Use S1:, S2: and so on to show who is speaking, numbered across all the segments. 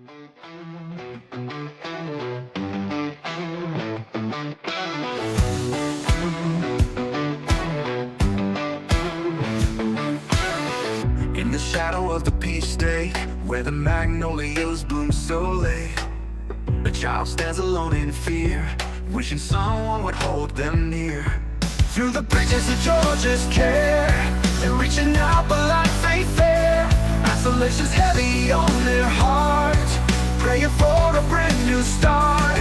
S1: In the shadow of the peach state, where the magnolias bloom so late, a child stands alone in fear, wishing someone would hold them near. Through the bridges of Georgia's care, they're reaching out but life ain't fair. Isolation's heavy on their heart, praying for a brand new start.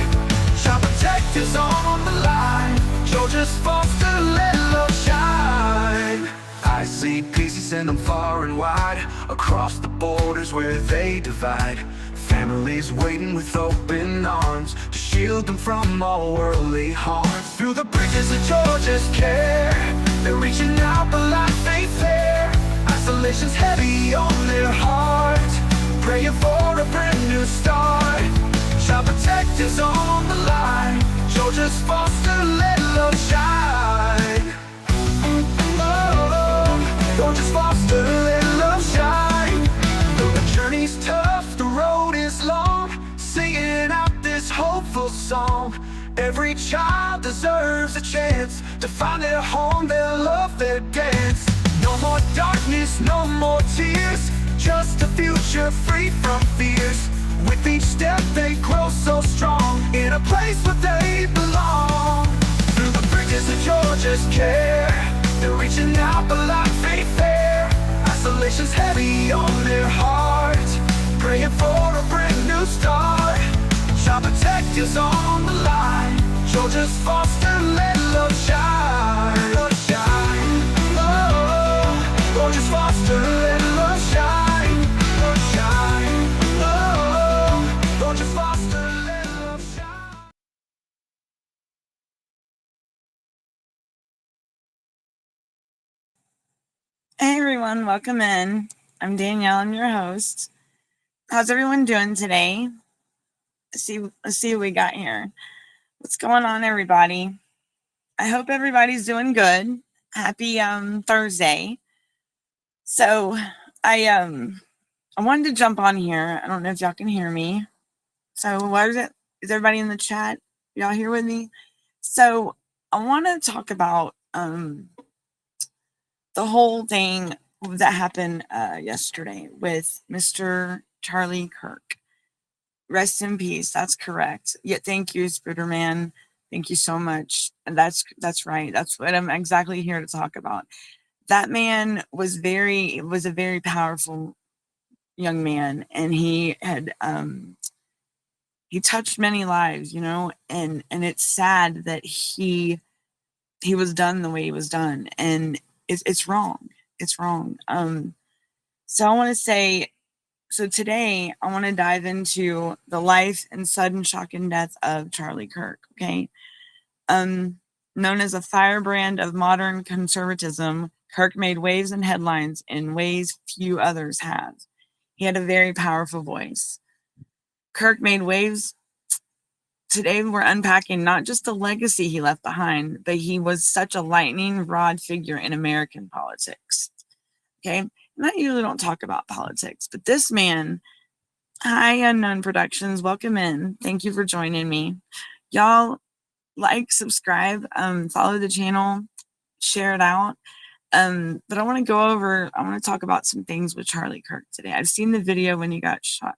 S1: Child protectors on the line, Georgia's foster, let love shine. I see peace, he send them far and wide, across the borders where they divide. Families waiting with open arms to shield them from all worldly harm. Through the bridges of Georgia's care, they're reaching out but life ain't fair. Isolation's heavy on their heart, praying for a brand new start. Child protectors on the line, Georgia's foster, let love shine. Georgia's foster, let love shine. Though the journey's tough, the road is long, singing out this hopeful song. Every child deserves a chance to find their home, their love, their dance. No more darkness, no more tears, just a future free from fears. With each step they grow so strong, in a place where they belong. Through the bridges of Georgia's care, they're reaching out but life ain't fair. Isolation's heavy on their heart, praying for a brand new start. Child protectors on the line, Georgia's foster, let love shine. Love shine. Oh, Georgia's foster, let love shine. Love shine. Oh, Georgia's foster, let love shine.
S2: Hey everyone, welcome in. I'm Danielle, I'm your host. How's everyone doing today? Let's see what we got here. What's going on, everybody? I hope everybody's doing good. Happy Thursday. So I wanted to jump on here. I don't know if y'all can hear me. So what is it? Is everybody in the chat? Y'all here with me? So I want to talk about the whole thing that happened yesterday with Mr. Charlie Kirk. Rest in peace. That's correct. Yeah, thank you, Spooderman. Thank you so much. And that's right. That's what I'm exactly here to talk about. That man was a very powerful young man, and he had he touched many lives, you know, and it's sad that he was done the way he was done, and it's wrong. It's wrong. So I want to say, so today I want to dive into the life and sudden shock and death of Charlie Kirk. Okay, known as a firebrand of modern conservatism, Kirk made waves and headlines in ways few others have. He had a very powerful voice. Kirk made waves. Today we're unpacking not just the legacy he left behind, but he was such a lightning rod figure in American politics. Okay, and I usually don't talk about politics, but this man, hi Unknown Productions, welcome in. Thank you for joining me. Y'all like, subscribe, follow the channel, share it out. But I want to talk about some things with Charlie Kirk today. I've seen the video when he got shot.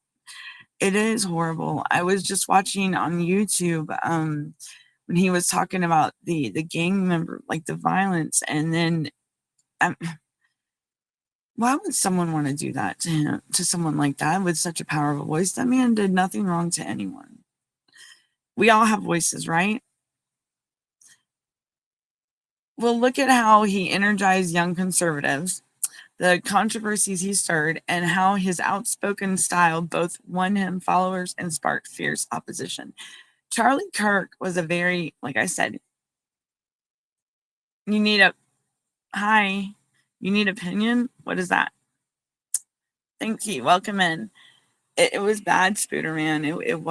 S2: It is horrible. I was just watching on YouTube when he was talking about the gang member, like the violence, and then why would someone want to do that to him, to someone like that with such a powerful voice? That man did nothing wrong to anyone. We all have voices, right? Well, look at how he energized young conservatives, the controversies he stirred, and how his outspoken style both won him followers and sparked fierce opposition. Charlie Kirk was a very, like I said, you need opinion? What is that? Thank you. Welcome in. It was bad, Spooderman. It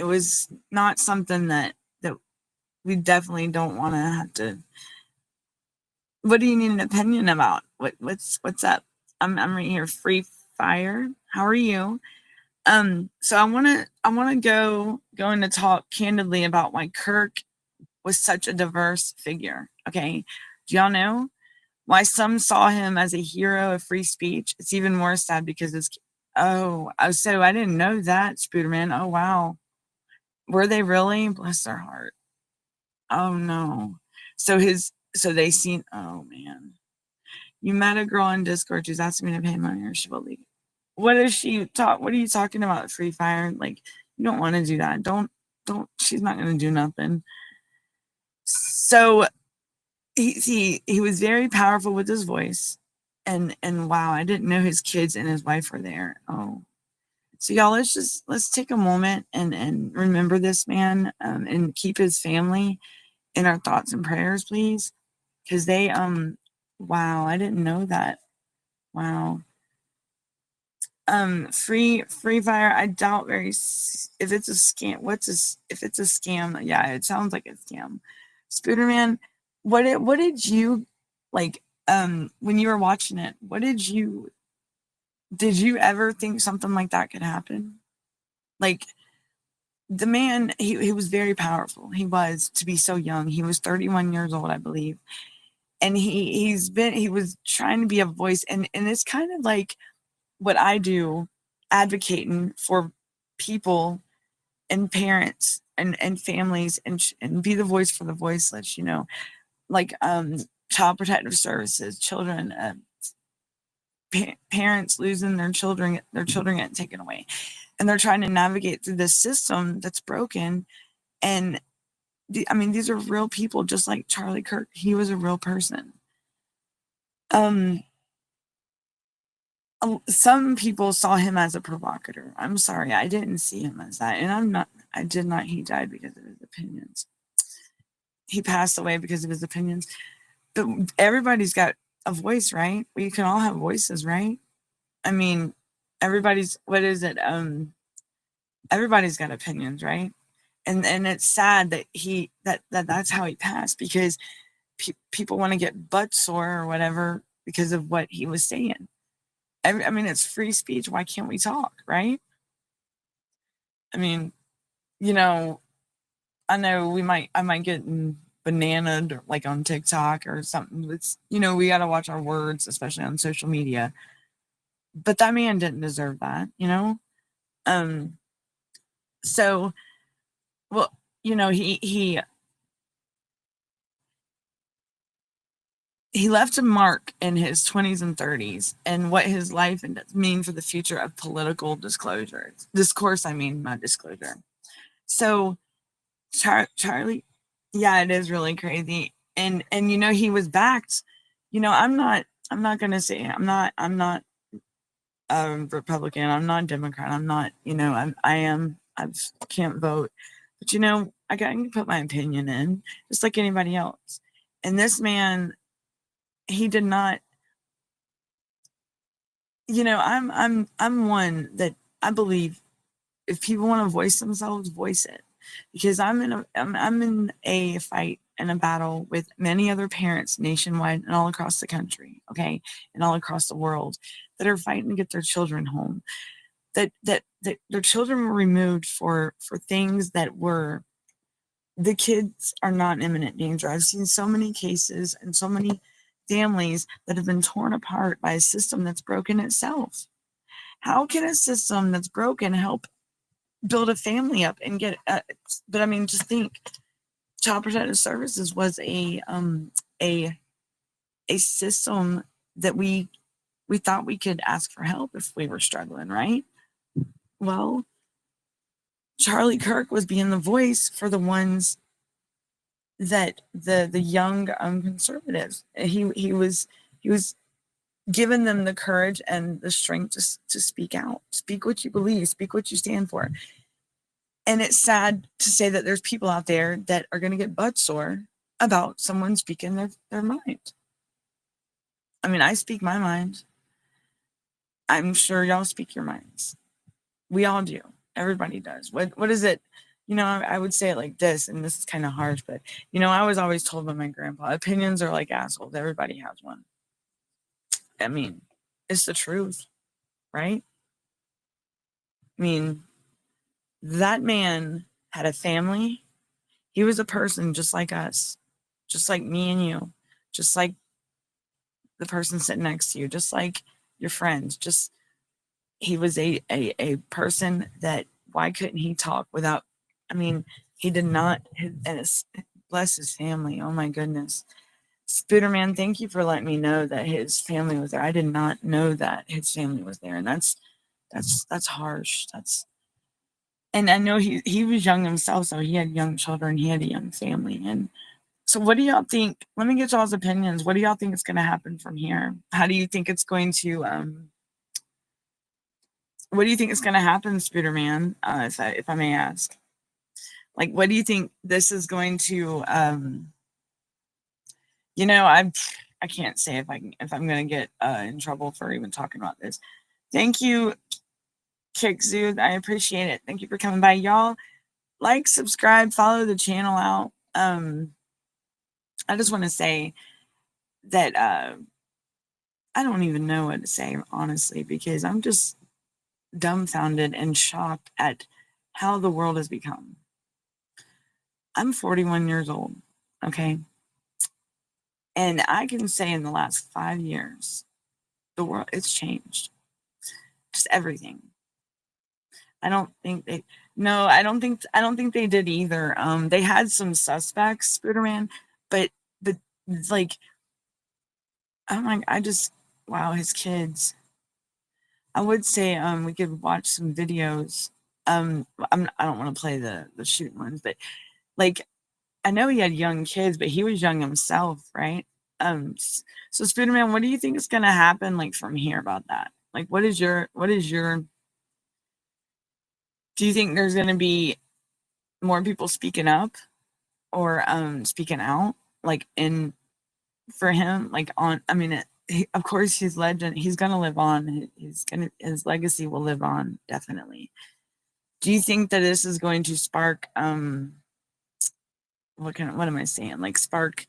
S2: was not something that we definitely don't want to have to. What do you need an opinion about? What's up? I'm right here. Free Fire. How are you? So I wanna go into talk candidly about why Kirk was such a diverse figure. Okay. Do y'all know why some saw him as a hero of free speech? It's even more sad because it's so I didn't know that, Spooderman. Oh wow. Were they really? Bless their heart. Oh no. So they seen, oh man. You met a girl on Discord, she's asking me to pay money or she will leave. What is she talk? What are you talking about? Free Fire? Like, you don't want to do that. Don't, she's not gonna do nothing. So he was very powerful with his voice. And wow, I didn't know his kids and his wife were there. Oh. So y'all, let's take a moment and remember this man, and keep his family in our thoughts and prayers, please. Because they wow, I didn't know that. Wow. Free Fire, I doubt if it's a scam. If it's a scam? Yeah, it sounds like a scam. Spooderman, what did you like when you were watching it? Did you ever think something like that could happen? Like, the man, he was very powerful. He was, to be so young. He was 31 years old, I believe. And he was trying to be a voice, and it's kind of like what I do, advocating for people and parents and families, and be the voice for the voiceless, like child protective services, children, parents losing their children getting taken away, and they're trying to navigate through this system that's broken. And these are real people, just like Charlie Kirk. He was a real person. Some people saw him as a provocateur. I'm sorry, I didn't see him as that. And I did not. He died because of his opinions. He passed away because of his opinions. But everybody's got a voice, right? We can all have voices, right? I mean, everybody's, what is it? Everybody's got opinions, right? And it's sad that that's how he passed, because people want to get butt sore or whatever because of what he was saying. It's free speech. Why can't we talk, right? I mean, I know I might get bananaed, like on TikTok or something. It's, we got to watch our words, especially on social media. But that man didn't deserve that. So, well, he left a mark in his 20s and 30s, and what his life mean for the future of political discourse. Not disclosure. So Charlie, yeah, it is really crazy. And he was backed. I'm not gonna say I'm not a Republican. I'm not a Democrat. I'm not, I can't vote. But I can put my opinion in just like anybody else. And this man, he did not, I'm one that I believe if people want to voice themselves, voice it. Because I'm in a fight and a battle with many other parents nationwide and all across the country, okay, and all across the world, that are fighting to get their children home. That their children were removed for things that were, the kids are not in imminent danger. I've seen so many cases and so many families that have been torn apart by a system that's broken itself. How can a system that's broken help build a family up and get? But just think, Child Protective Services was a system that we thought we could ask for help if we were struggling, right? Well, Charlie Kirk was being the voice for the ones that the young conservatives. He was giving them the courage and the strength to speak out, speak what you believe, speak what you stand for. And it's sad to say that there's people out there that are going to get butt sore about someone speaking their mind. I speak my mind. I'm sure y'all speak your minds. We all do. Everybody does. What is it? I would say it like this, and this is kind of harsh, but I was always told by my grandpa, opinions are like assholes. Everybody has one. It's the truth. right? I mean, that man had a family. He was a person just like us, just like me and you, just like the person sitting next to you, just like your friends. Just he was a person that, why couldn't he talk without? I mean, he did not. Bless his family. Oh my goodness. Spooderman, thank you for letting me know that his family was there. I did not know that his family was there, and that's harsh. And I know he was young himself, so he had young children, he had a young family. And so what do y'all think? Let me get y'all's opinions. What do y'all think is going to happen from here? How do you think it's going to what do you think is going to happen, Spooderman, if I may ask? Like, what do you think this is going to I can't say if I'm going to get in trouble for even talking about this. Thank you, Kick Zoo. I appreciate it. Thank you for coming by, y'all. Like, subscribe, follow the channel out. I just want to say that I don't even know what to say, honestly, because I'm just dumbfounded and shocked at how the world has become. I'm 41 years old, okay? And I can say in the last 5 years, the world, it's changed. Just everything. I don't think they did either. They had some suspects, Spooderman, but like, I'm like, wow, his kids. I would say we could watch some videos. I don't want to play the shoot ones, but like, I know he had young kids, but he was young himself, right? So Spooderman, what do you think is gonna happen like from here about that? Like, what is your do you think there's gonna be more people speaking up or speaking out, like, in for him, like, on, I mean, of course he's legend, he's gonna live on, his legacy will live on, definitely. Do you think that this is going to spark what am I saying, like, spark,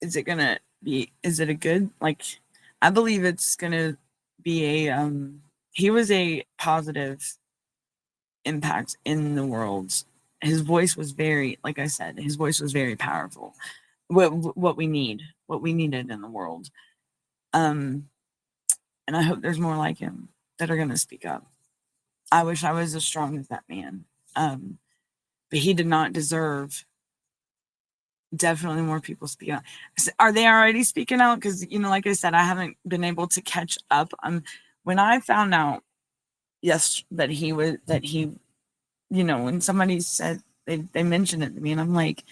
S2: is it a good, like, I believe it's gonna be a he was a positive impact in the world. His voice was very, like I said, his voice was very powerful. What we needed in the world. And I hope there's more like him that are gonna speak up. I wish I was as strong as that man. But he did not deserve definitely more people speaking out. Are they already speaking out? Because, like I said, I haven't been able to catch up. When I found out, yes, that he, when somebody said, they mentioned it to me, and I'm like,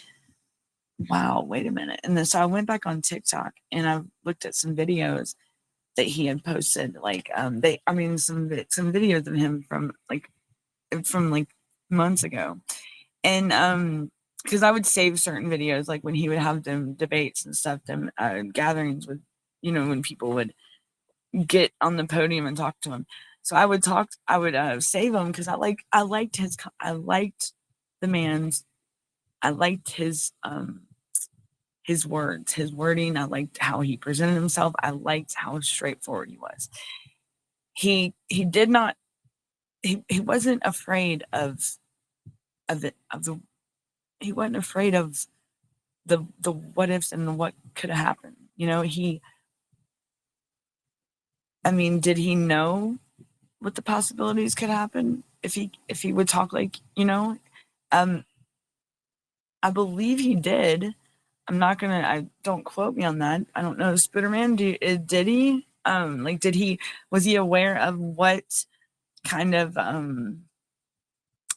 S2: wow, wait a minute. And then so I went back on TikTok and I looked at some videos that he had posted, like some videos of him from months ago. And because I would save certain videos, like when he would have them debates and stuff, them gatherings with, when people would get on the podium and talk to him. So I would save them because I liked the man's, I liked his words, his wording. I liked how he presented himself. I liked how straightforward he was. He did not, he wasn't afraid he wasn't afraid of the what ifs and the what could have happened. Did he know what the possibilities could happen if he would talk, like, I believe he did. I don't quote me on that. I don't know. Spooderman, did he? Was he aware of what kind of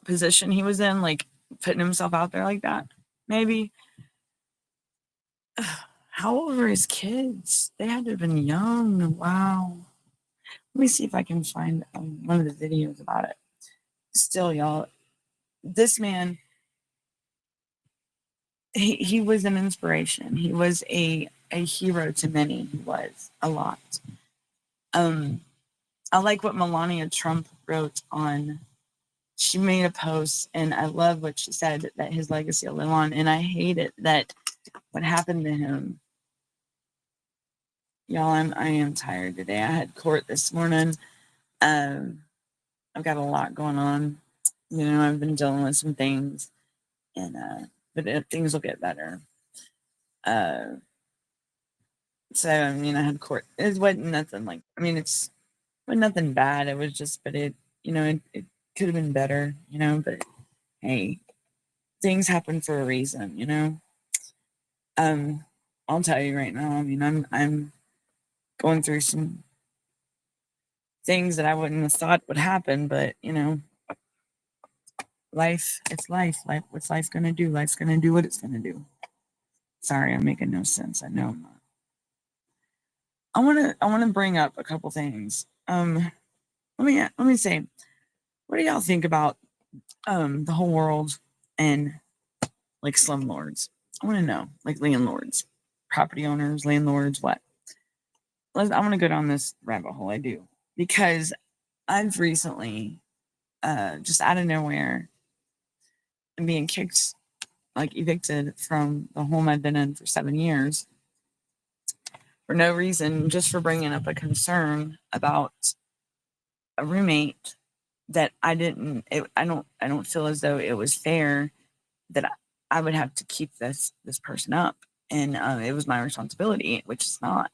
S2: position he was in, like putting himself out there like that? Maybe. How old were his kids? They had to have been young. Wow. Let me see if I can find one of the videos about it. Still, y'all, this man, he was an inspiration. He was a hero to many. He was a lot. I like what Melania Trump wrote on. She made a post, and I love what she said, that his legacy will live on. And I hate it that what happened to him y'all, I am tired today. I had court this morning. Um, I've got a lot going on. You know, I've been dealing with some things, and things will get better. Uh, so I mean, I had court. It wasn't nothing like. I mean, it's wasn't nothing bad. It was just, but it could have been better. But hey, things happen for a reason. Um, I'll tell you right now. I mean, I'm going through some things that I wouldn't have thought would happen, but life, it's life. What's life gonna do? Life's gonna do what it's gonna do. Sorry, I'm making no sense. I know I'm not. I wanna bring up a couple things. Let me say, what do y'all think about the whole world and like slumlords? I want to know, like landlords, property owners, landlords, what? I want to go down this rabbit hole. I do, because I've recently, just out of nowhere, being kicked, like evicted from the home I've been in for 7 years for no reason, just for bringing up a concern about a roommate that I don't feel as though it was fair that I would have to keep this person up, and it was my responsibility, which it's not.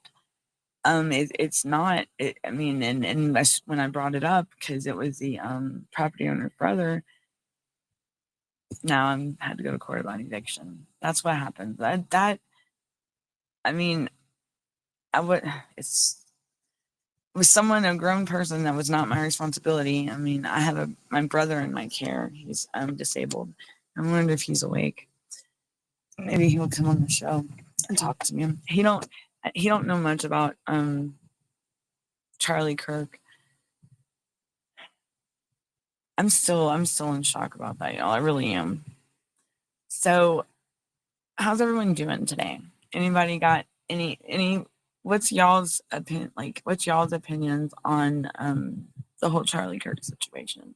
S2: It's not. I mean, and when I brought it up, because it was the property owner's brother. Now I'm had to go to court about eviction. That's what happened. I mean, I would. It's with someone, a grown person, that was not my responsibility. I mean, I have my brother in my care. He's disabled. I wonder if he's awake. Maybe he'll come on the show and talk to me. He don't know much about Charlie Kirk. I'm still in shock about that, y'all. I really am. So, how's everyone doing today? Anybody got any what's y'all's opinion, what's y'all's opinions on the whole Charlie Kirk situation?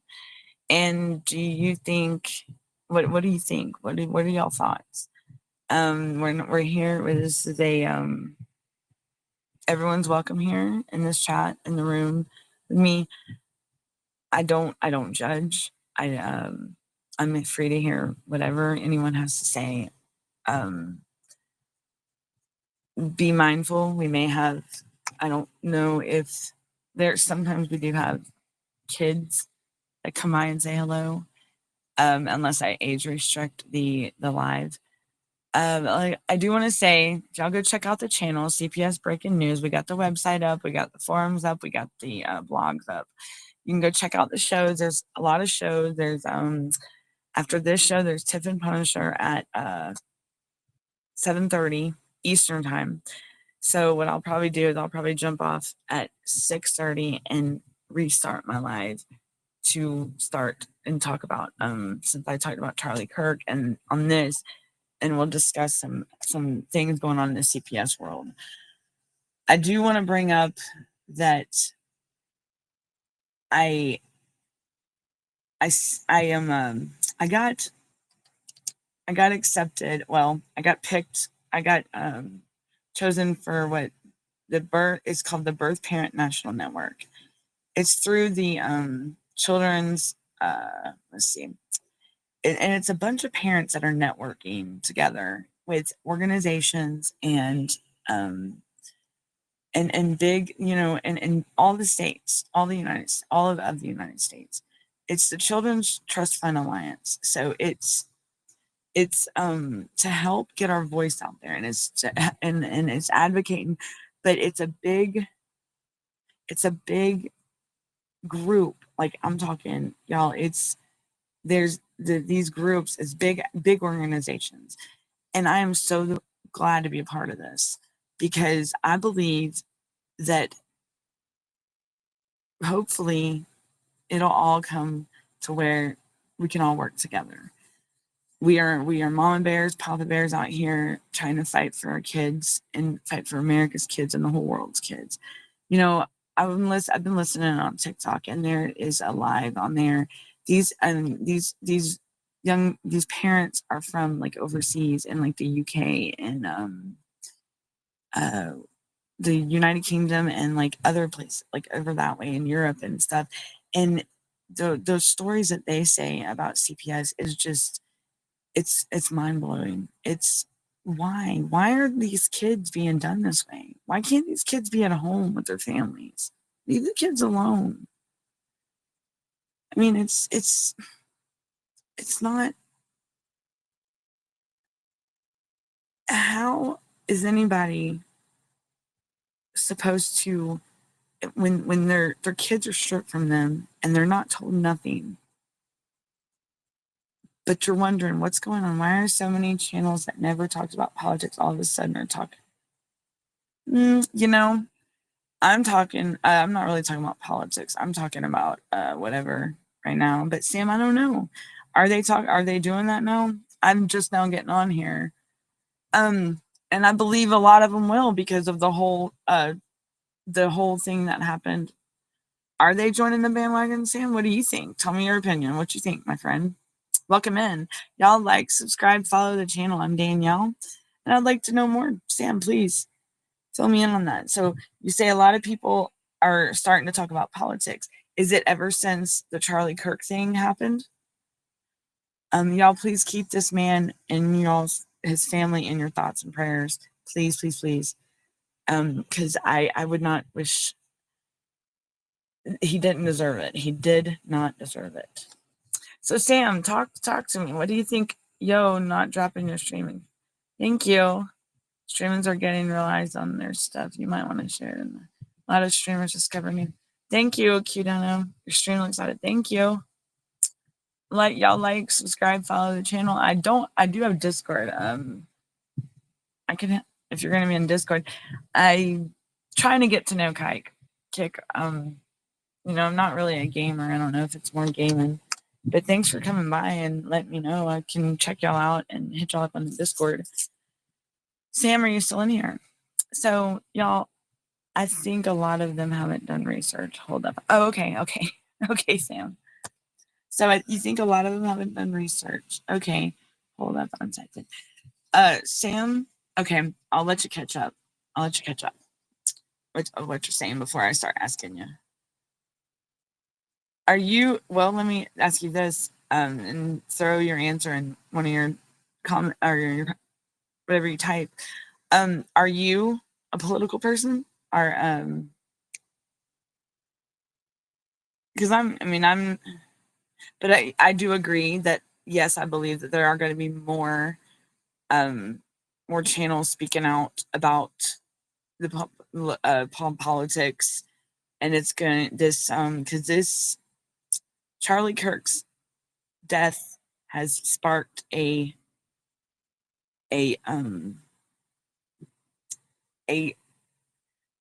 S2: And do you think what do you think? What are y'all thoughts? We're here. This is a everyone's welcome here in this chat in the room with me. I don't judge. I'm free to hear whatever anyone has to say. Be mindful. We may have, I don't know if sometimes we do have kids that come by and say hello, unless I age restrict the live. I do want to say, y'all go check out the channel, CPS Breaking News. We got the website up, we got the forums up, we got the blogs up. You can go check out the shows. There's a lot of shows. There's after this show, there's Tiff and Punisher at 7:30 Eastern time. So what I'll probably do is I'll probably jump off at 6:30 and restart my live to start and talk about since I talked about Charlie Kirk and on this, and we'll discuss some things going on in the CPS world. I do want to bring up that I got accepted. Well, I got picked. I got chosen for what it's called the Birth Parent National Network. It's through the children's let's see. And it's a bunch of parents that are networking together with organizations and big, and all the states, all the United States. It's the Children's Trust Fund Alliance. So it's to help get our voice out there, and it's advocating, but it's a big group. Like, I'm talking, y'all, there's these groups, it's big organizations, and I am so glad to be a part of this, because I believe that hopefully it'll all come to where we can all work together. We are mama bears, papa bears out here trying to fight for our kids and fight for America's kids and the whole world's kids. I've been listening on TikTok, and there is a live on there. These parents are from like overseas in like the UK and the United Kingdom and like other places, like over that way in Europe and stuff. And those stories that they say about CPS is just, it's mind blowing. It's why are these kids being done this way? Why can't these kids be at home with their families? Leave the kids alone. I mean, it's not. How is anybody supposed to, when their kids are stripped from them and they're not told nothing, but you're wondering what's going on? Why are so many channels that never talked about politics all of a sudden are talking? You know, I'm talking. I'm not really talking about politics. I'm talking about whatever right now. But Sam, I don't know. Are they talk? Are they doing that now? I'm just now getting on here. And I believe a lot of them will because of the whole thing that happened. Are they joining the bandwagon, Sam? What do you think? Tell me your opinion. What you think, my friend? Welcome in. Y'all like, subscribe, follow the channel. I'm Danielle, and I'd like to know more. Sam, please fill me in on that. So you say a lot of people are starting to talk about politics. Is it ever since the Charlie Kirk thing happened? Y'all please keep this man and his family in your thoughts and prayers. Please, please, please. Because I would not wish, he didn't deserve it. He did not deserve it. So Sam, talk to me. What do you think? Yo, not dropping your streaming. Thank you. Streamers are getting realized on their stuff. You might want to share it. A lot of streamers discover me. Thank you, Qdono. Your stream looks at it. Thank you. Like, subscribe, follow the channel. I do have Discord. I can, if you're gonna be in Discord. I trying to get to know Kick. I'm not really a gamer. I don't know if it's more gaming. But thanks for coming by and let me know. I can check y'all out and hit y'all up on the Discord. Sam, are you still in here? So y'all, I think a lot of them haven't done research. Hold up. Oh, okay. Okay, Sam. So you think a lot of them haven't done research. Okay. Hold up one second. Sam, okay, I'll let you catch up. What you're saying before I start asking you. Let me ask you this, and throw your answer in one of your comment or your whatever you type. Are you a political person? Or because but I do agree that yes, I believe that there are going to be more channels speaking out about the politics, and it's going to because this Charlie Kirk's death has sparked a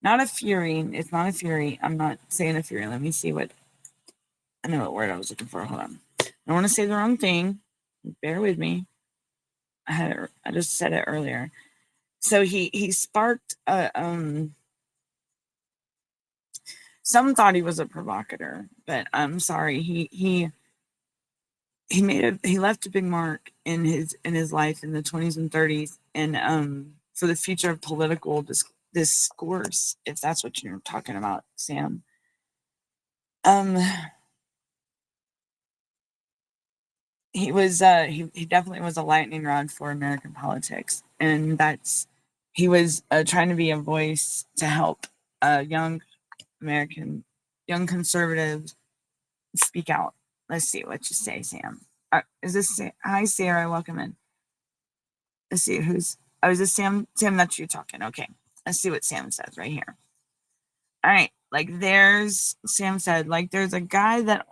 S2: not a fury. It's not a fury. I'm not saying a fury. Let me see I know what word I was looking for. Hold on. I don't want to say the wrong thing. Bear with me. I just said it earlier. So he sparked some thought he was a provocateur, but I'm sorry. He left a big mark in his life in the 20s and 30s, and for the future of political discourse, if that's what you're talking about, Sam. He was he definitely was a lightning rod for American politics, and he was trying to be a voice to help young conservatives speak out. Let's see what you say, Sam. Is this hi Sarah? Welcome in. Let's see is this Sam? Sam, that's you talking. Okay, let's see what Sam says right here. All right, Sam said, there's a guy that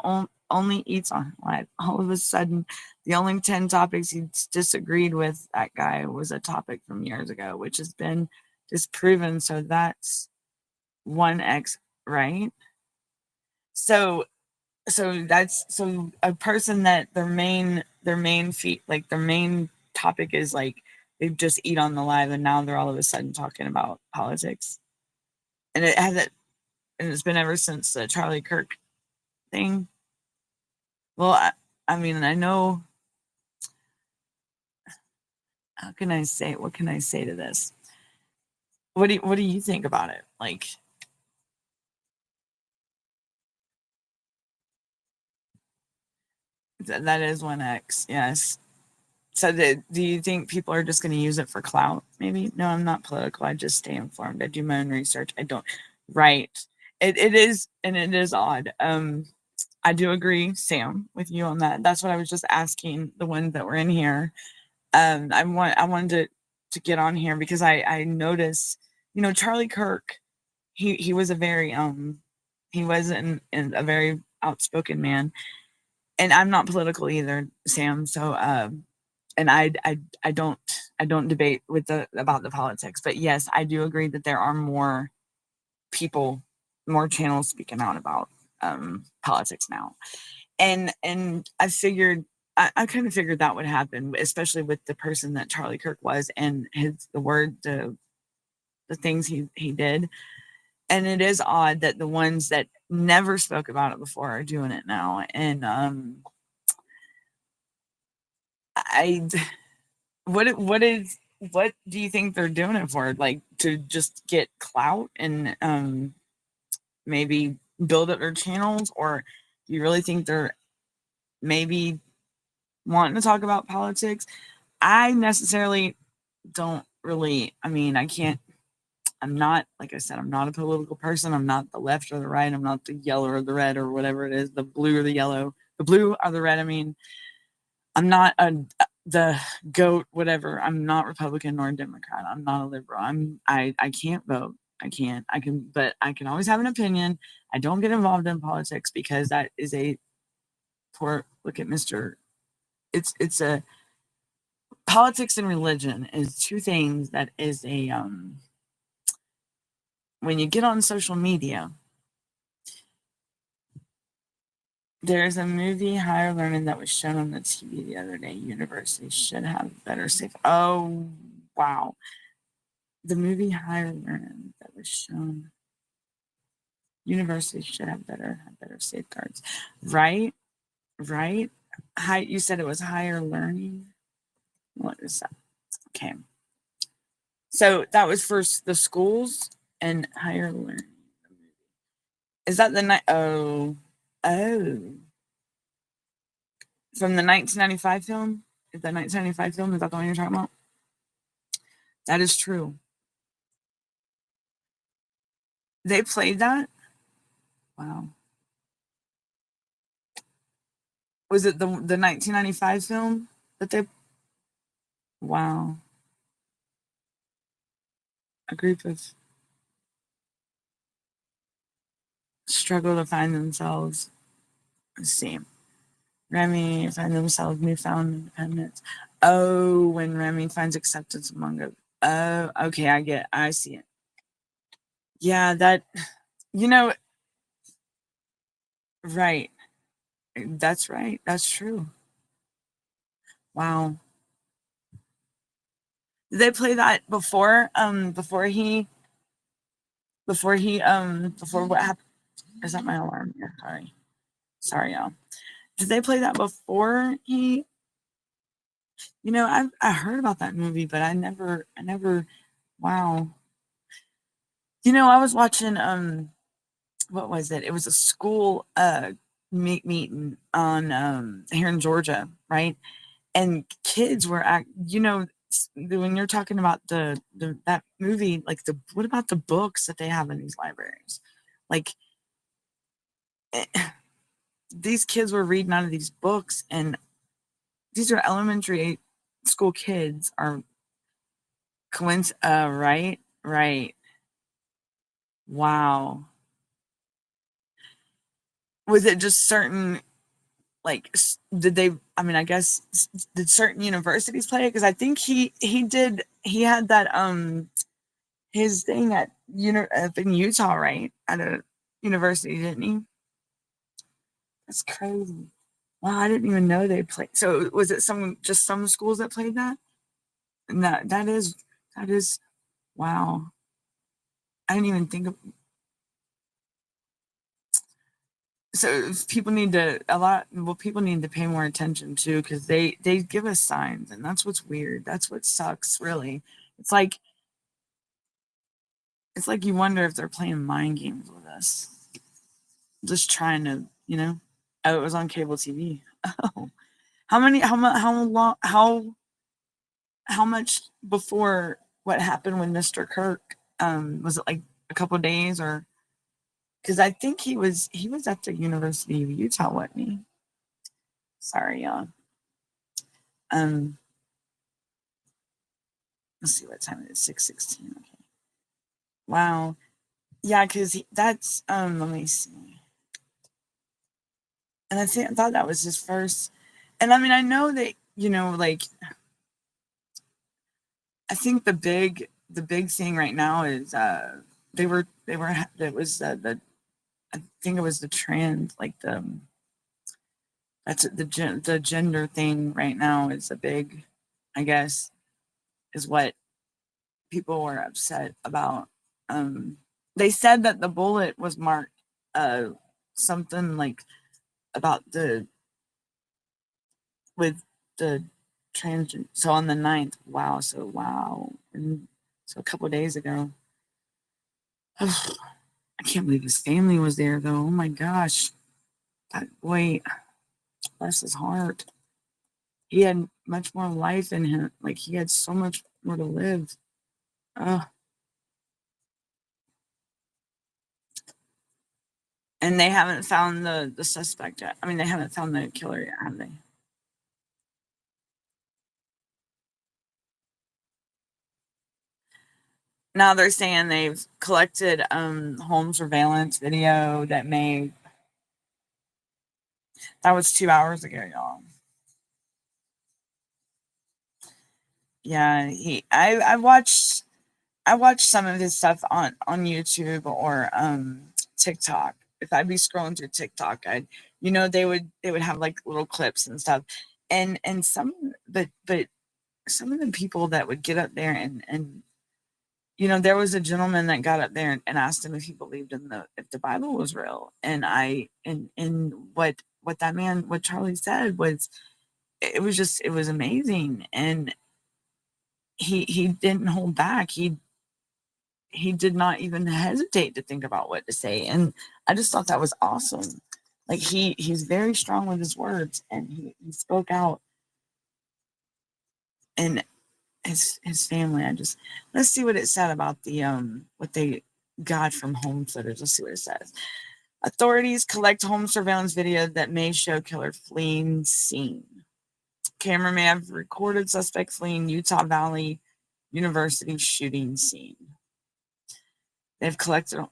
S2: only eats on live. All of a sudden, the only 10 topics he disagreed with that guy was a topic from years ago, which has been disproven. So that's 1x, right? So a person that their main their main topic is they just eat on the live, and now they're all of a sudden talking about politics, and it's been ever since the Charlie Kirk thing. Well, I mean, I know. How can I say? What can I say to this? what do you think about it? Like, that is one X, yes. So do you think people are just going to use it for clout? Maybe. No, I'm not political. I just stay informed. I do my own research. I don't. Right. It is, and it is odd. I do agree, Sam, with you on that. That's what I was just asking the ones that were in here. I wanted to get on here because I noticed, Charlie Kirk. He was a very he was a very outspoken man, and I'm not political either, Sam. So and I don't debate with the about the politics, but yes, I do agree that there are more people, more channels speaking out about politics now, and I figured. I kind of figured that would happen, especially with the person that Charlie Kirk was and the things he did. And it is odd that the ones that never spoke about it before are doing it now. And I what do you think they're doing it for? Like, to just get clout and maybe build up their channels, or do you really think they're maybe wanting to talk about politics? I necessarily don't really. I mean, I can't. I'm not, like I said, I'm not a political person. I'm not the left or the right. I'm not the yellow or the red or whatever it is, the blue or the yellow, the blue or the red. I mean, I'm not the goat, whatever. I'm not Republican nor Democrat. I'm not a liberal. I can't vote. I can, but I can always have an opinion. I don't get involved in politics because that is a poor look at Mr. It's a politics and religion is two things that is a when you get on social media, there's a movie, Higher Learning, that was shown on the TV the other day. Universities should have better safe. Oh, wow. The movie Higher Learning that was shown. Universities should have better safeguards. Right? Right? You said it was higher learning. What is that? Okay. So that was for the schools and higher learning. Is that the night? Oh. From the 1995 film? Is that 1995 film? Is that the one you're talking about? That is true. They played that? Wow. Was it the 1995 film that they? Wow. A group of struggle to find themselves. Let's see. Remy find themselves newfound independence. Oh, when Remy finds acceptance among it. Oh, okay, I see it. Yeah, that, you know, right. That's right. That's true. Wow. Did they play that before? Before what happened? Is that my alarm? Yeah, sorry, y'all. Did they play that before he? I heard about that movie, but I never. Wow. I was watching what was it? It was a school meeting on here in Georgia, right? And kids were when you're talking about the that movie, like, what about the books that they have in these libraries? Like, eh, these kids were reading out of these books, and these are elementary school kids are right. Wow. Was it just certain, like, did they, I mean, I guess, did certain universities play it? Because I think he had that his thing at up in Utah, right? At a university, didn't he? That's crazy. Wow, I didn't even know they played. So was it some schools that played that? No, that is wow. I didn't even think of. So people need to people need to pay more attention too, because they give us signs, and that's what's weird. That's what sucks, really. It's like It's like you wonder if they're playing mind games with us. Just trying to, Oh, it was on cable TV. Oh. How much before what happened with Mr. Kirk? Was it like a couple days, or because I think he was at the University of Utah, wasn't he? Sorry, y'all. Let's see what time it is. 6:16. Okay. Wow. Yeah, because that's let me see. And I thought that was his first. And I mean, I know that, like, I think the big thing right now is it was the I think it was the trans, like the gender thing right now is a big, I guess, is what people were upset about. They said that the bullet was marked something like about with the trans. So on the 9th, wow. So wow, and so a couple days ago. I can't believe his family was there though. Oh my gosh, that boy, bless his heart. He had much more life in him. Like he had so much more to live. And they haven't found the suspect yet. I mean, they haven't found the killer yet, have they? Now they're saying they've collected home surveillance video that was 2 hours ago, y'all. Yeah, I watched some of his stuff on YouTube or TikTok. If I'd be scrolling through TikTok, they would have like little clips and stuff. And some but some of the people that would get up there and there was a gentleman that got up there and asked him if he believed if the Bible was real. And what Charlie said was, it was amazing. And he didn't hold back. He did not even hesitate to think about what to say. And I just thought that was awesome. Like he's very strong with his words, and he spoke out. And his family, let's see what it said about the what they got from home footage. Let's see what it says. Authorities collect home surveillance video that may show killer fleeing scene. Camera may have recorded suspect fleeing Utah Valley University shooting scene. They've collected.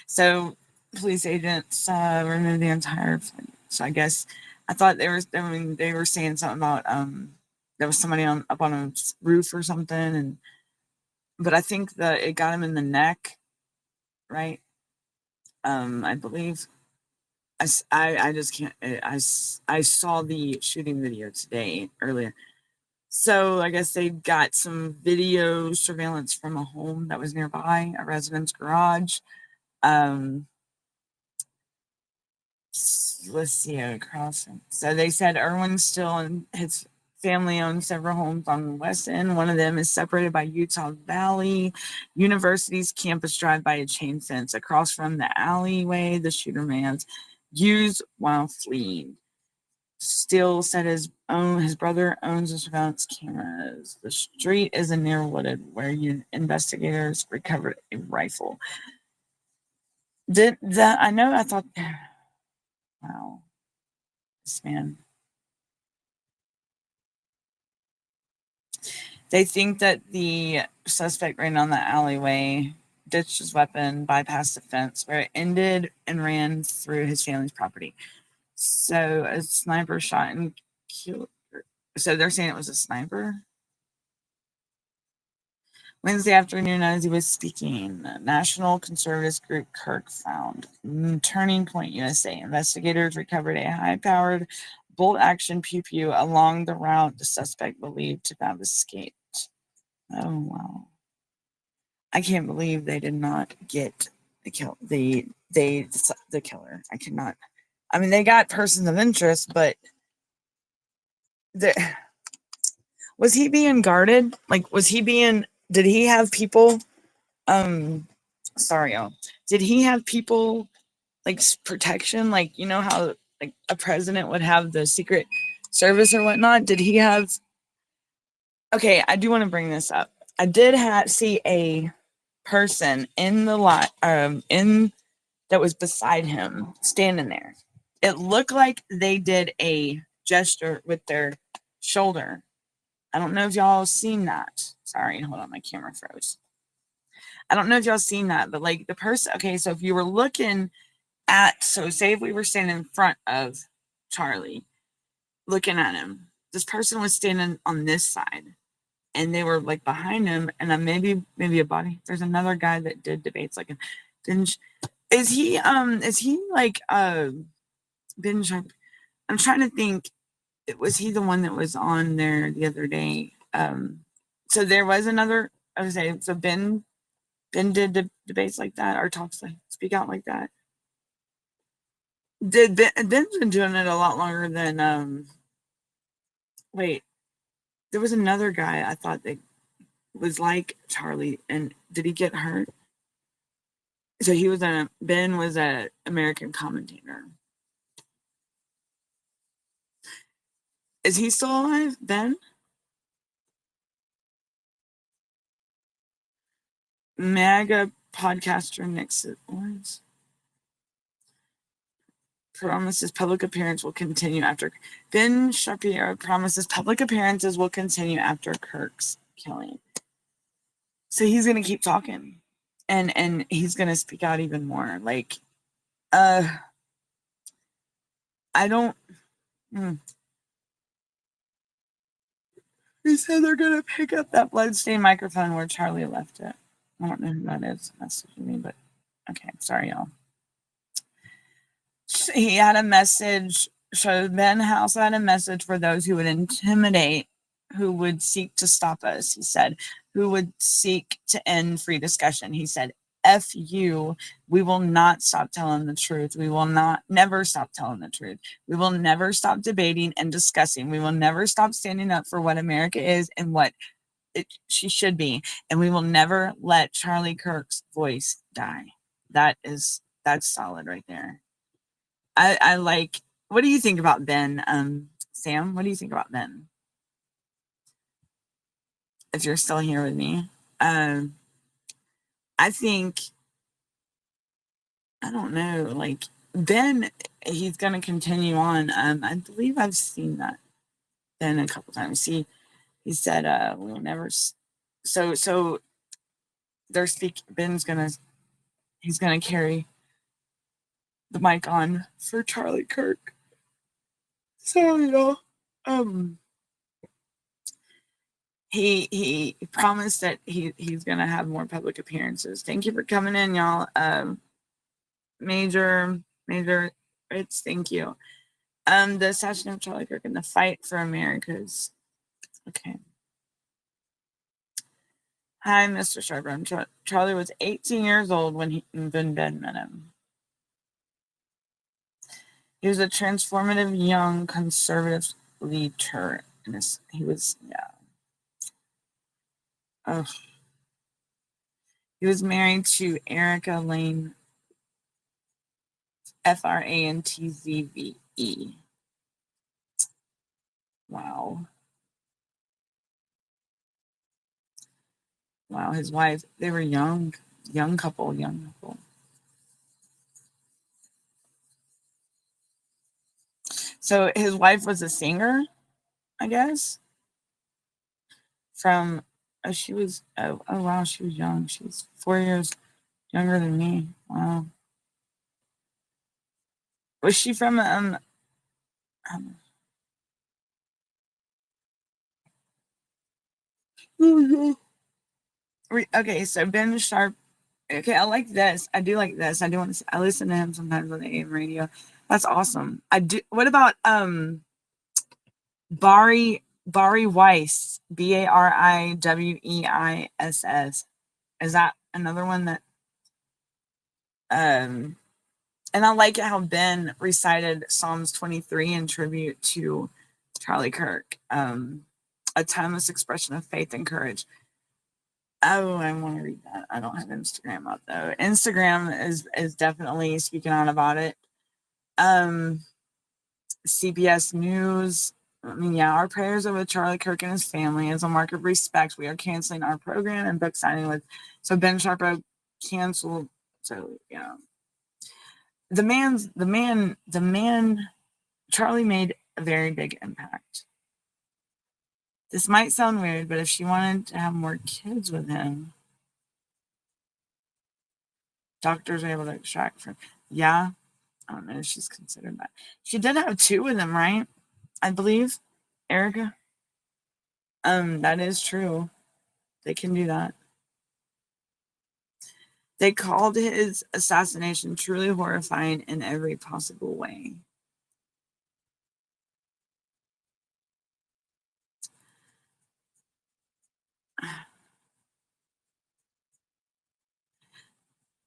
S2: So police agents removed the entire. So I guess I thought they were saying something about there was somebody up on a roof or something, but I think that it got him in the neck, right? I believe. I just can't. I saw the shooting video today earlier. So I guess they got some video surveillance from a home that was nearby, a resident's garage. Let's see, across. So they said Irwin Still and his family owns several homes on the west end. One of them is separated by Utah Valley University's campus drive by a chain fence. Across from the alleyway the shooter man's used while fleeing. Still said his brother owns the surveillance cameras. The street is a near wooded where investigators recovered a rifle. I thought, wow, this man. They think that the suspect ran down the alleyway, ditched his weapon, bypassed the fence where it ended, and ran through his family's property. So a sniper shot and killed. So they're saying it was a sniper. Wednesday afternoon, as he was speaking, national conservative group Kirk found. Turning Point USA investigators recovered a high-powered bolt-action pew-pew along the route the suspect believed to have escaped. Oh wow! I can't believe they did not get the killer. I cannot. I mean, they got persons of interest, but was he being guarded? Like, was he being Did he have people? Sorry, y'all. Did he have people like protection? Like, you know how like a president would have the Secret Service or whatnot? Did he have? Okay, I do want to bring this up. I did see a person in the lot, in that was beside him, standing there. It looked like they did a gesture with their shoulder. I don't know if y'all seen that. Sorry, hold on, my camera froze. I don't know if y'all seen that, but like the person, okay, so if you were looking at, so say if we were standing in front of Charlie, looking at him, this person was standing on this side and they were like behind him, and then maybe a body. There's another guy that did debates like binge. Is he like binge? I'm trying to think. Was he the one that was on there the other day? So there was another. I would say so. Ben did debates like that or talks like speak out like that. Ben's been doing it a lot longer than wait, there was another guy I thought that was like Charlie, and did he get hurt? So Ben was a American commentator. Is he still alive, Ben? MAGA podcaster Nixon Lawrence promises public appearance will continue after Ben Shapiro promises public appearances will continue after Kirk's killing. So he's gonna keep talking, and he's gonna speak out even more. Like, I don't. He said they're gonna pick up that bloodstained microphone where Charlie left it. I don't know who that is messaging me, but okay, sorry, y'all. He had a message. So Ben also had a message for those who would intimidate, who would seek to stop us. He said, who would seek to end free discussion. He said, F you, we will not stop telling the truth. We will never stop telling the truth. We will never stop debating and discussing. We will never stop standing up for what America is and what she should be. And we will never let Charlie Kirk's voice die. That's solid right there. I like, what do you think about Ben? Sam, what do you think about Ben? If you're still here with me. I think, I don't know, like Ben, he's gonna continue on. I believe I've seen that Ben a couple times. He said we'll never so they're Ben's he's gonna carry the mic on for Charlie Kirk. Sorry, y'all. He promised that he's gonna have more public appearances. Thank you for coming in, y'all. Major, it's thank you. The assassination of Charlie Kirk and the fight for America's. Okay. Hi, Mr. Sharper. Charlie was 18 years old when Ben met him. He was a transformative young conservative leader. He was, yeah. Oh. He was married to Erica Lane, Frantzve. Wow. Wow, his wife, they were young couple. So his wife was a singer, I guess. She was, oh wow, she was young. She was 4 years younger than me. Wow. Was she from, okay, so Ben Sharp. Okay, I like this. I do like this. I listen to him sometimes on the AM radio. That's awesome. I do. What about Bari Weiss? Bariwiess. Is that another one that and I like it how Ben recited Psalms 23 in tribute to Charlie Kirk. A timeless expression of faith and courage. Oh, I want to read that. I don't have Instagram up though. Instagram is definitely speaking out about it. CBS News. I mean, yeah, our prayers are with Charlie Kirk and his family. As a mark of respect, we are canceling our program and book signing with. So Ben Sharpo canceled. So yeah, the man. Charlie made a very big impact. This might sound weird, but if she wanted to have more kids with him, doctors are able to extract from. Yeah, I don't know if she's considered that. She did have two with him, right? I believe, Erica. That is true. They can do that. They called his assassination truly horrifying in every possible way.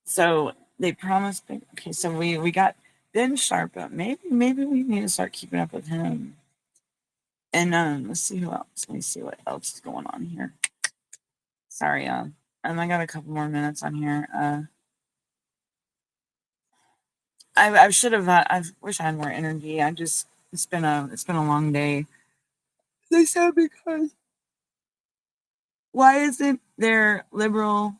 S2: So they promised. Okay, so we got Ben Sharp. Maybe we need to start keeping up with him. And let's see who else. Let me see what else is going on here. Sorry, I got a couple more minutes on here. I should have. I wish I had more energy. It's been a long day. They said because why isn't there liberal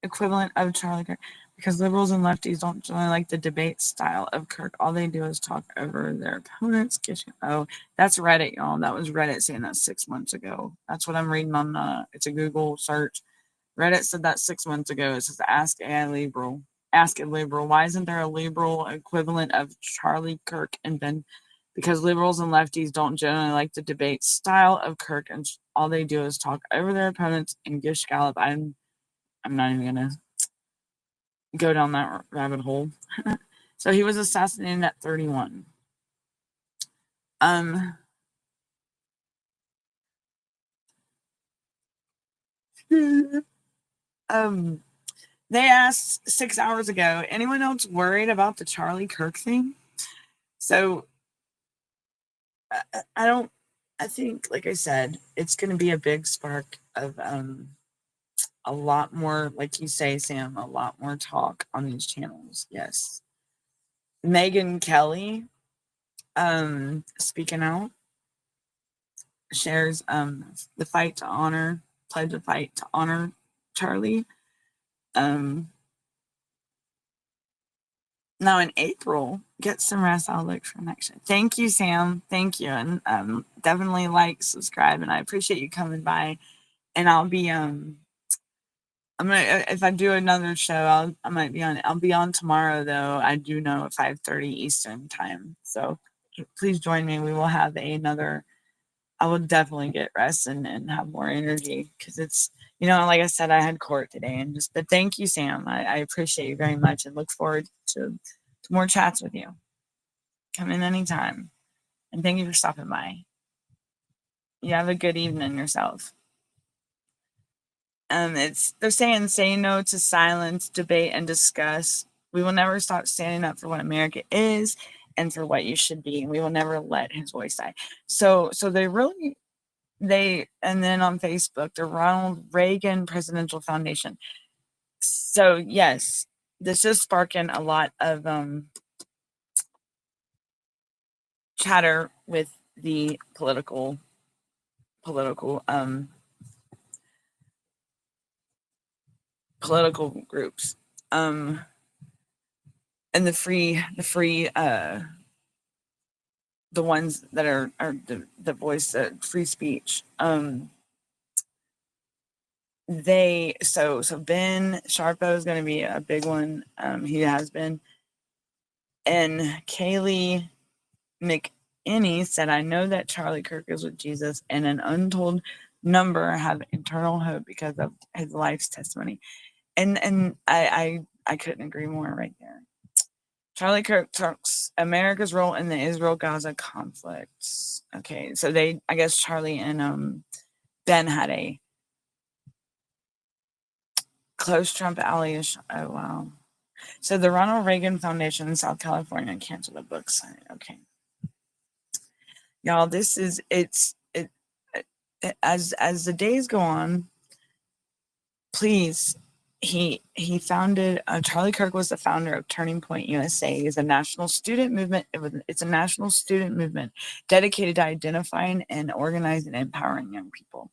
S2: equivalent of Charlie Kirk? Because liberals and lefties don't generally like the debate style of Kirk. All they do is talk over their opponents. Oh, that's Reddit, y'all. That was Reddit saying that 6 months ago. That's what I'm reading on. It's a Google search. Reddit said that 6 months ago. It says ask a liberal. Ask a liberal. Why isn't there a liberal equivalent of Charlie Kirk and Ben? Because liberals and lefties don't generally like the debate style of Kirk, and all they do is talk over their opponents and gish gallop. I'm not even gonna go down that rabbit hole. So he was assassinated at 31. Um, um, they asked 6 hours ago, anyone else worried about the Charlie Kirk thing? So I don't, I think, like I said, it's going to be a big spark of a lot more, like you say, Sam, a lot more talk on these channels. Yes. Megan Kelly, speaking out, shares the fight to honor, pledge a fight to honor Charlie. Now in April, get some rest. I'll look for next year. Thank you, Sam. Thank you. And definitely like, subscribe, and I appreciate you coming by. And I'll be I'm gonna if I do another show, I'll be on tomorrow though. I do know at 5:30 Eastern time. So please join me. We will have another. I will definitely get rest and have more energy because it's like I said, I had court today but thank you, Sam. I appreciate you very much and look forward to more chats with you. Come in anytime. And thank you for stopping by. You have a good evening yourself. They're saying say no to silence, debate, and discuss. We will never stop standing up for what America is and for what you should be. And we will never let his voice die. So and then on Facebook, the Ronald Reagan Presidential Foundation. So yes, this is sparking a lot of chatter with the political groups, and the free the ones that are the voice free speech. So Ben Sharpo is going to be a big one. He has been. And Kaylee McInney said, I know that Charlie Kirk is with Jesus and an untold number have eternal hope because of his life's testimony. And I couldn't agree more right there. Charlie Kirk talks America's role in the Israel-Gaza conflict. Okay, so I guess Charlie and Ben had a close Trump ally. Oh, wow. So the Ronald Reagan Foundation in South California canceled a book signing. Okay. Y'all, this is, as the days go on, please, he founded, Charlie Kirk was the founder of Turning Point USA. It's a national student movement. It's a national student movement dedicated to identifying and organizing and empowering young people.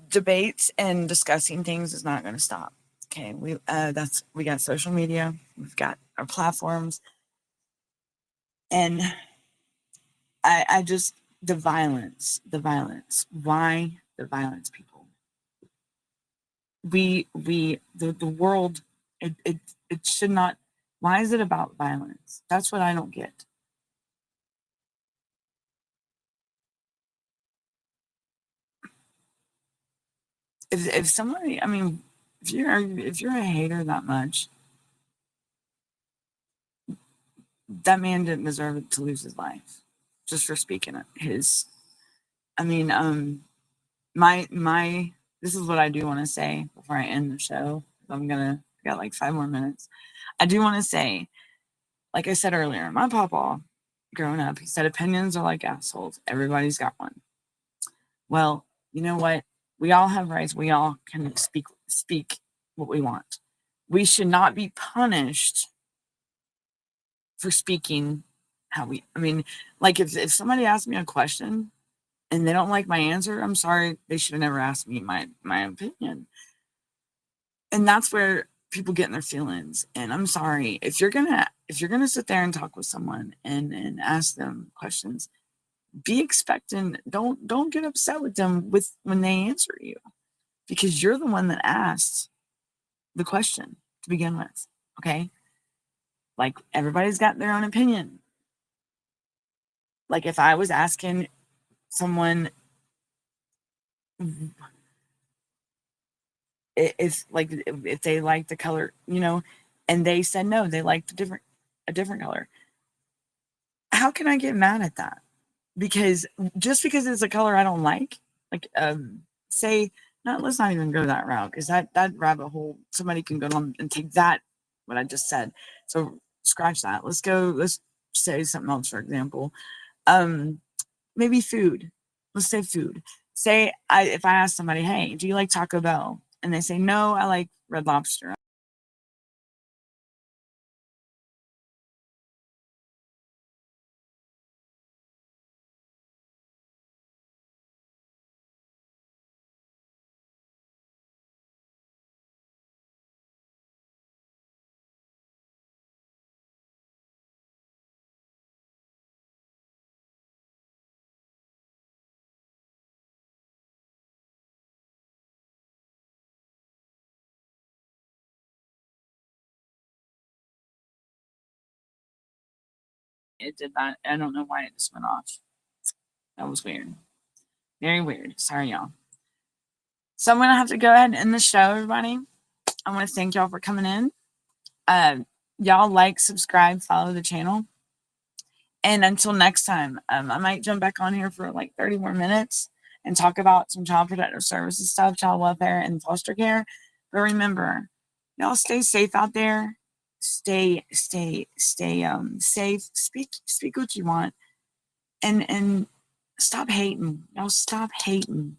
S2: Debates and discussing things is not going to stop. Okay, we got social media, we've got our platforms, and I just the violence. Why the violence, people? The world, it should not. Why is it about violence? That's what I don't get. If somebody, I mean, if you're a hater that much, that man didn't deserve to lose his life just for speaking his. I mean, my this is what I do want to say before I end the show. I got like 5 more minutes. I do want to say, like I said earlier, my papa, growing up, he said opinions are like assholes. Everybody's got one. Well, you know what? We all have rights. We all can speak what we want. We should not be punished for speaking how we. I mean, like if somebody asks me a question and they don't like my answer, I'm sorry. They should have never asked me my opinion. And that's where people get in their feelings. And I'm sorry, if you're gonna sit there and talk with someone and ask them questions, be expectant. Don't get upset with them when they answer you, because you're the one that asked the question to begin with. Okay, like everybody's got their own opinion. Like if I was asking someone if they like the color, and they said no, they liked a different color, how can I get mad at that? Because just because it's a color I don't like say, no, let's not even go that route, because that rabbit hole, somebody can go on and take that, what I just said. So scratch that. Let's say something else, for example. Maybe food. Let's say food. Say if I ask somebody, hey, do you like Taco Bell? And they say, no, I like Red Lobster. It did not. I don't know why it just went off. That was weird. Very weird. Sorry, y'all. So I'm going to have to go ahead and end the show, everybody. I want to thank y'all for coming in. Y'all like, subscribe, follow the channel. And until next time, I might jump back on here for like 30 more minutes and talk about some child protective services stuff, child welfare, and foster care. But remember, y'all stay safe out there. Stay safe. Speak what you want. And stop hating. Y'all stop hating.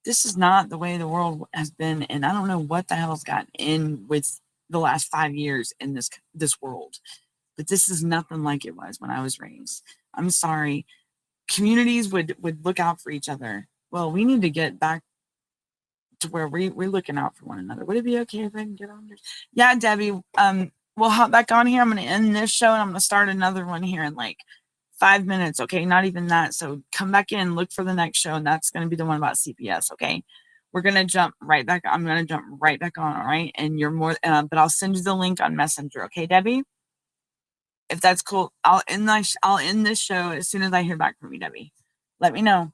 S2: This is not the way the world has been, and I don't know what the hell's gotten in with the last 5 years in this world. But this is nothing like it was when I was raised. I'm sorry. Communities would look out for each other. Well, we need to get back to where we're looking out for one another. Would it be okay if I can get on there? Yeah, Debbie. We'll hop back on here. I'm going to end this show and I'm going to start another one here in like 5 minutes. Okay, not even that. So come back in, look for the next show, and that's going to be the one about CPS. Okay, we're going to jump right back. I'm going to jump right back on. All right, and you're more. But I'll send you the link on Messenger. Okay, Debbie. If that's cool, I'll end this show as soon as I hear back from you, Debbie. Let me know.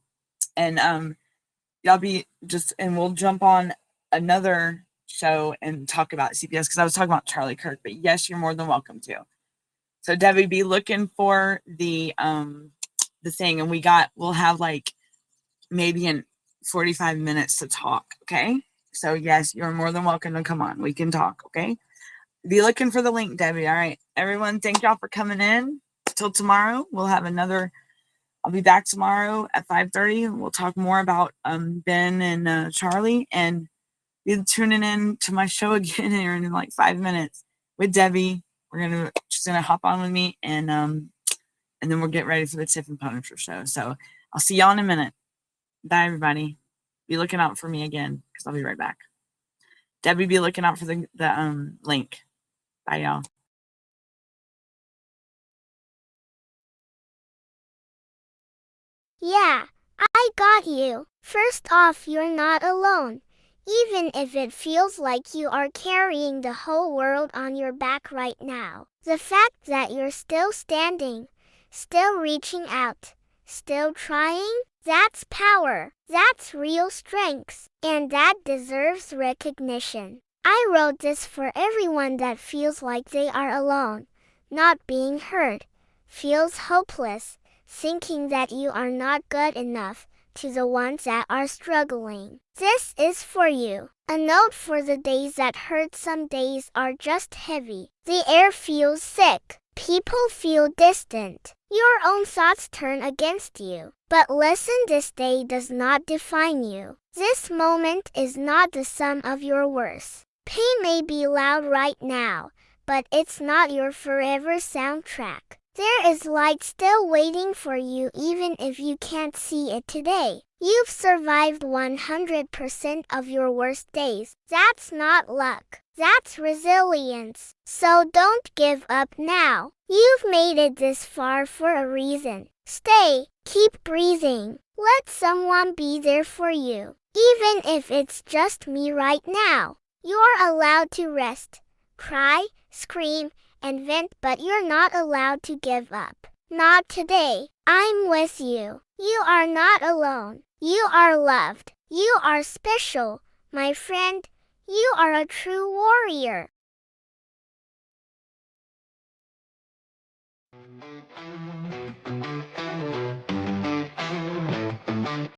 S2: And y'all and we'll jump on another show and talk about CPS, because I was talking about Charlie Kirk, but yes, you're more than welcome to. So Debbie, be looking for the thing, and we'll have like maybe in 45 minutes to talk. Okay. So yes, you're more than welcome to come on. We can talk. Okay. Be looking for the link, Debbie. All right, everyone. Thank y'all for coming in. Till tomorrow, we'll have another I'll be back tomorrow at 5:30. We'll talk more about Ben and Charlie, and be tuning in to my show again here in like 5 minutes with Debbie. She's gonna hop on with me, and then we'll get ready for the Tiff and Punisher show. So I'll see y'all in a minute. Bye, everybody. Be looking out for me again, because I'll be right back. Debbie, be looking out for the link. Bye, y'all.
S3: Yeah, I got you. First off, you're not alone. Even if it feels like you are carrying the whole world on your back right now. The fact that you're still standing, still reaching out, still trying, that's power. That's real strength. And that deserves recognition. I wrote this for everyone that feels like they are alone, not being heard, feels hopeless, thinking that you are not good enough, to the ones that are struggling. This is for you. A note for the days that hurt. Some days are just heavy. The air feels sick. People feel distant. Your own thoughts turn against you. But listen, this day does not define you. This moment is not the sum of your worth. Pain may be loud right now, but it's not your forever soundtrack. There is light still waiting for you even if you can't see it today. You've survived 100% of your worst days. That's not luck. That's resilience. So don't give up now. You've made it this far for a reason. Stay. Keep breathing. Let someone be there for you. Even if it's just me right now. You're allowed to rest, cry, scream, and vent, but you're not allowed to give up. Not today. I'm with you. You are not alone. You are loved. You are special, my friend. You are a true warrior.